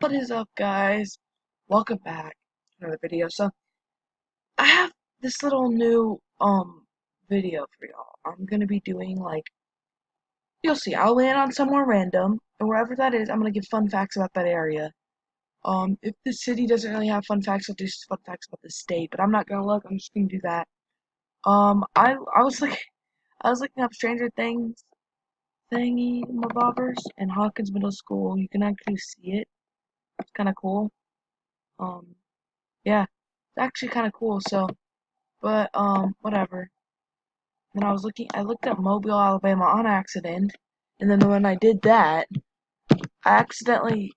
What is up, guys? Welcome back to another video. So, I have this little new video for y'all. I'm gonna be doing you'll see. I'll land on somewhere random, and wherever that is, I'm gonna give fun facts about that area. If the city doesn't really have fun facts, I'll do fun facts about the state. But I'm not gonna look. I'm just gonna do that. I was like, I was looking up Stranger Things thingy mabobbers in Hawkins Middle School. You can actually see it. It's kind of cool. Um, yeah, it's actually kind of cool. So. But whatever. Then I looked up Mobile, Alabama on accident, and then when I did that, I accidentally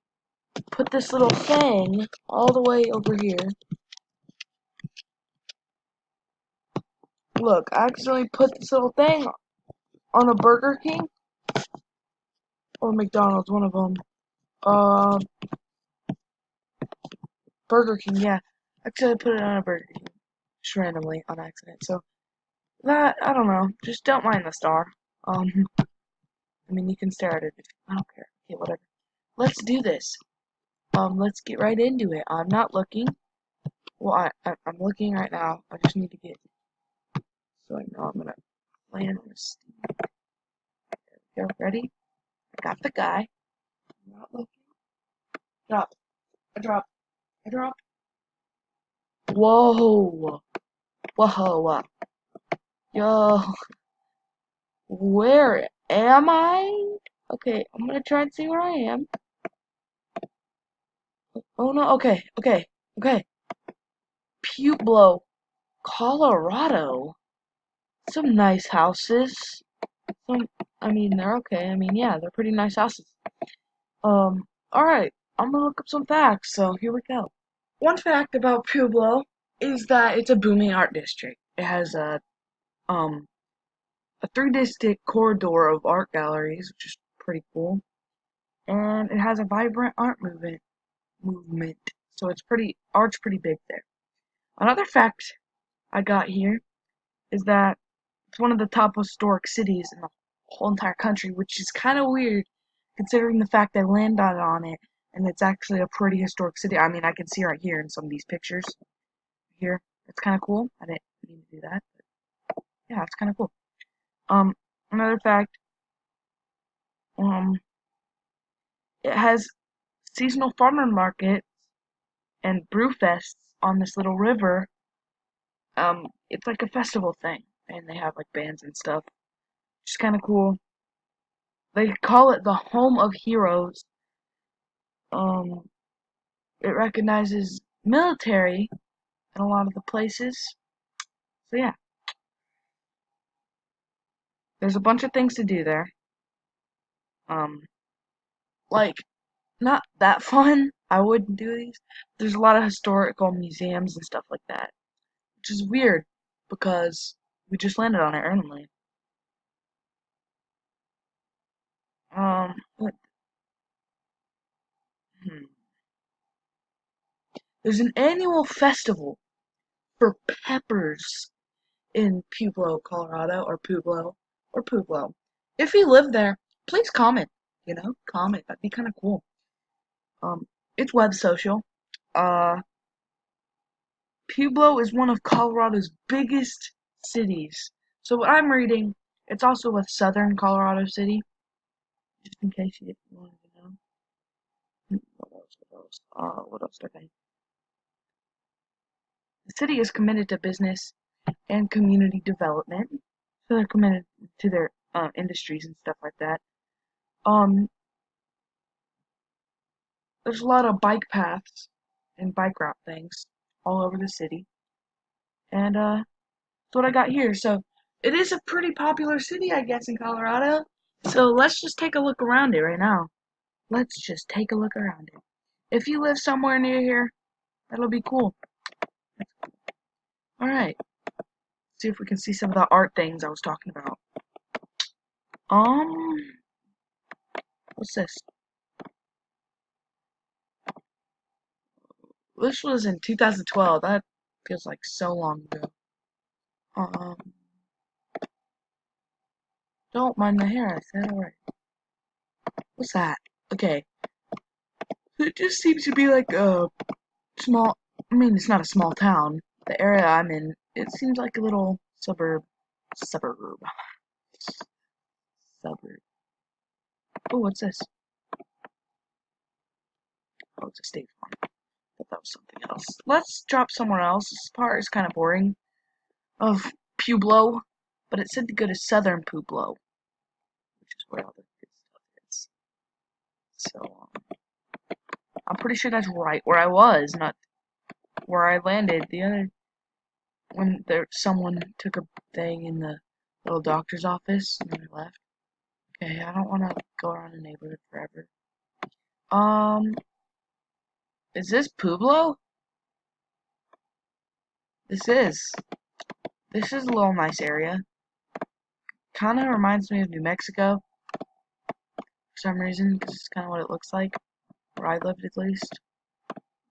put this little thing all the way over here. Look, I accidentally put this little thing on a Burger King or McDonald's, one of them. Uh, Burger King, yeah. Actually, I put it on a Burger King just randomly on accident. So that I don't know. Just don't mind the star. Um, I mean, you can stare at it. I don't care. Okay, whatever. Let's do this. Let's get right into it. I'm not looking. Well, I'm looking right now. I just need to get so I know I'm gonna land this. There we go. Ready? I got the guy. I'm not looking. Drop. I drop. I drop. Whoa. Whoa. Yo. Where am I? Okay, I'm gonna try and see where I am. Oh no. Okay. Okay. Okay. Pueblo, Colorado. Some nice houses. Some. I mean, they're okay. I mean, yeah, they're pretty nice houses. Alright, I'm gonna look up some facts, so here we go. One fact about Pueblo is that it's a booming art district. It has um, a three-district corridor of art galleries, which is pretty cool. And it has a vibrant art movement. So art's pretty big there. Another fact I got here is that it's one of the top historic cities in the whole entire country, which is kind of weird considering the fact they landed on it and it's actually a pretty historic city. I mean, I can see right here in some of these pictures here. It's kind of cool. I didn't mean to do that, but yeah, it's kind of cool. Um, Another fact, um, it has seasonal farmer markets and brew fests on this little river. It's like a festival thing, and they have like bands and stuff, which is kind of cool. They call it the home of heroes. Um, it recognizes military in a lot of the places. So yeah, there's a bunch of things to do there. Um, like not that fun. I wouldn't do these. There's a lot of historical museums and stuff like that, which is weird because we just landed on it randomly. What? Hmm. There's an annual festival for peppers in Pueblo, Colorado, or Pueblo. If you live there, please comment. Comment. That'd be kind of cool. Um, it's web social. Uh, Pueblo is one of Colorado's biggest cities. So what I'm reading, it's also a southern Colorado city, just in case you wanted to know. What else? What else? What else did I think? The city is committed to business and community development, so they're committed to their industries and stuff like that. Um, there's a lot of bike paths and bike route things all over the city, and that's what I got here. So it is a pretty popular city, I guess, in Colorado. So let's just take a look around it right now. Let's just take a look around it. If you live somewhere near here, that'll be cool. Alright, see if we can see some of the art things I was talking about. Um, what's this? This was in 2012. That feels like so long ago. Um, don't mind the hair, I said alright. What's that? Okay. It just seems to be like a small, I mean, it's not a small town. The area I'm in, it seems like a little suburb, suburb. Oh, what's this? Oh, it's a state farm. I thought that was something else. Let's drop somewhere else. This part is kind of boring. Of Pueblo, but it said to go to Southern Pueblo, which is where all the good stuff is. So, I'm pretty sure that's right where I was, not where I landed. The other, when someone took a thing in the little doctor's office and then I left. Okay, I don't want to go around the neighborhood forever. Is this Pueblo? This is. This is a little nice area. Kind of reminds me of New Mexico for some reason, because it's kind of what it looks like, where I lived at least.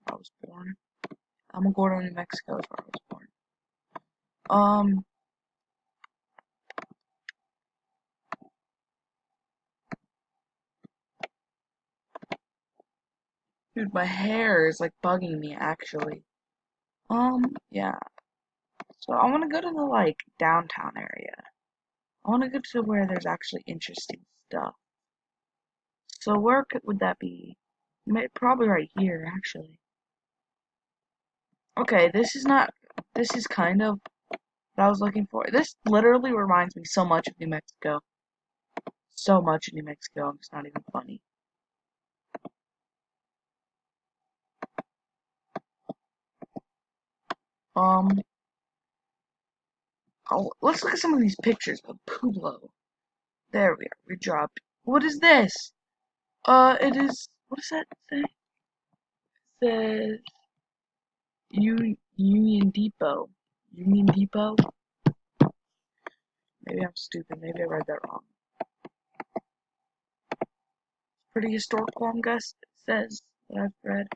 Where I was born. Alamogordo, New Mexico is where I was born. Dude, my hair is like bugging me actually. Yeah. So I want to go to the like downtown area. I want to go to where there's actually interesting stuff. So where would that be? Probably right here, actually. Okay, this is not. This is kind of what I was looking for. This literally reminds me so much of New Mexico. So much of New Mexico. It's not even funny. Um. Oh, let's look at some of these pictures of Pueblo. There we are. We dropped. What is this? It is. What does that say? It says Union Depot. Union Depot? Maybe I'm stupid. Maybe I read that wrong. Pretty historical, I guess it says that I've read.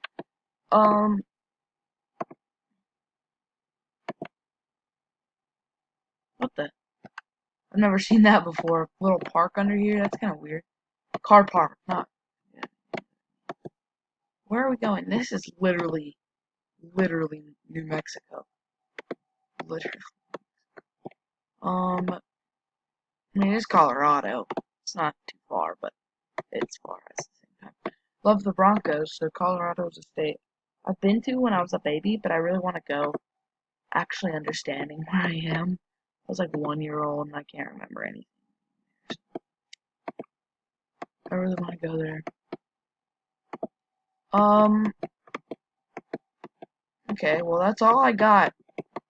What the? I've never seen that before. Little park under here. That's kind of weird. Car park, not. Yeah. Where are we going? This is literally New Mexico. Literally. I mean, it's Colorado. It's not too far, but it's far at the same time. Love the Broncos, so Colorado's a state I've been to when I was a baby, but I really want to go. Actually understanding where I am. I was like 1 year old and I can't remember anything. I really want to go there. Okay, well that's all I got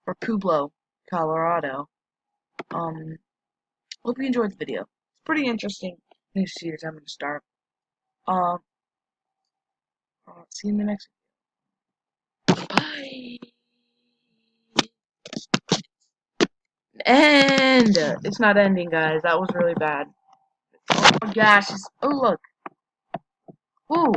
for Pueblo, Colorado. Hope you enjoyed the video. It's pretty interesting new series I'm gonna start. Um, see you in the next video. Bye. And it's not ending, guys. That was really bad. Oh my gosh! Oh look. Ooh.